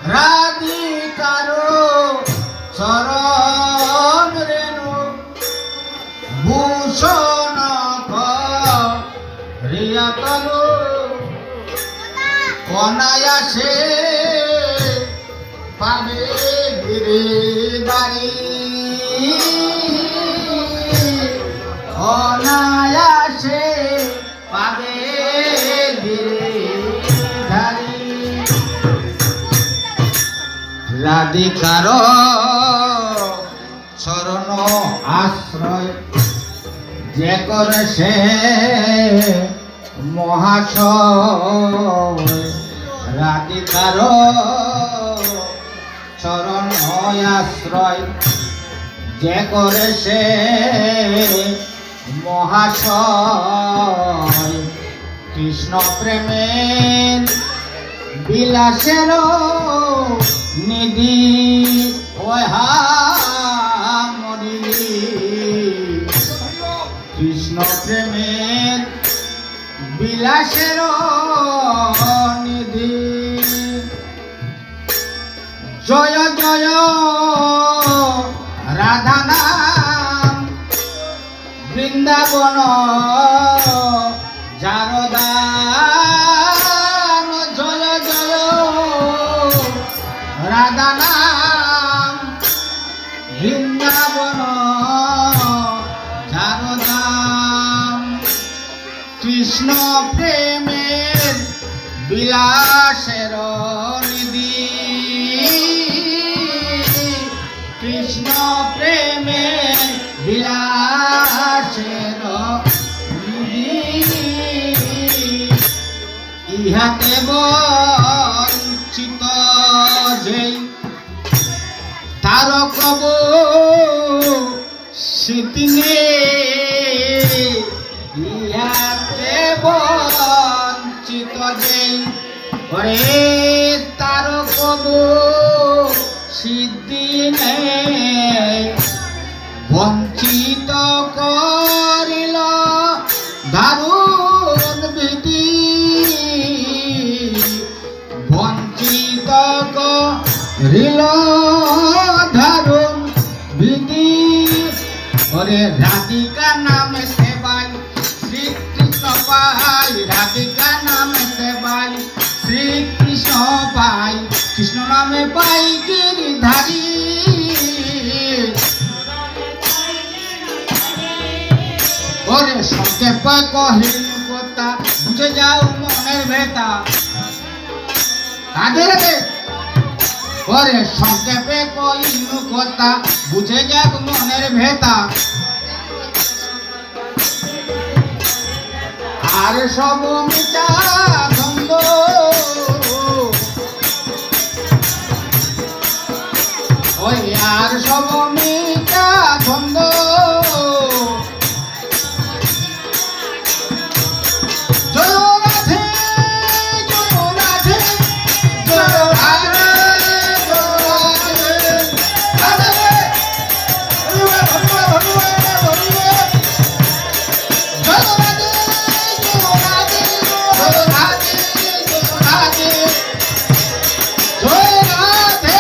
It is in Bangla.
রাধিকার চরণ রেণু ভূষণ রিয়াতল অনায়াসে পাবে গিরিধারী অনায়াসে পাবে গিরিধারী রাধিকার চরণ আশ্রয় যে করে সে মহাশয় রাধিকার চরণ আশ্রয় যে করে সে মহাশয় কৃষ্ণ প্রেমের বিলাসের নিধি মরি কৃষ্ণ প্রেমের বিলাসের নিধি জয় জয় রাধা নাম বৃন্দাবন জারদান জয় জয় রাধা নাম বৃন্দাবন জারদান কৃষ্ণ প্রেমের বিলাসের নিধি কৃষ্ণ প্রেমের বিলাসের নিধি ইহাতে বঞ্চিত যেই তার কব স্মৃতিনে ইহাতে বঞ্চিত যেই ওরে তার কব সিদ্ধি নেই বঞ্চিত করিল দারুণ বিধি বঞ্চিত করিল দারুণ বিধি ওরে রাধিকা নামে সেবাই শ্রীকৃষ্ণ পাই রাধিকা নামে সেবাই শ্রীকৃষ্ণ পাই কৃষ্ণ নামে পাই গিরিধারী ওরে সংক্ষেপে কহিল কথা বুঝে যাও মনের ভেতা কাদের ওরে সংক্ষেপে কহিল কথা বুঝে যাও মনের ভেতা আর সব মিটা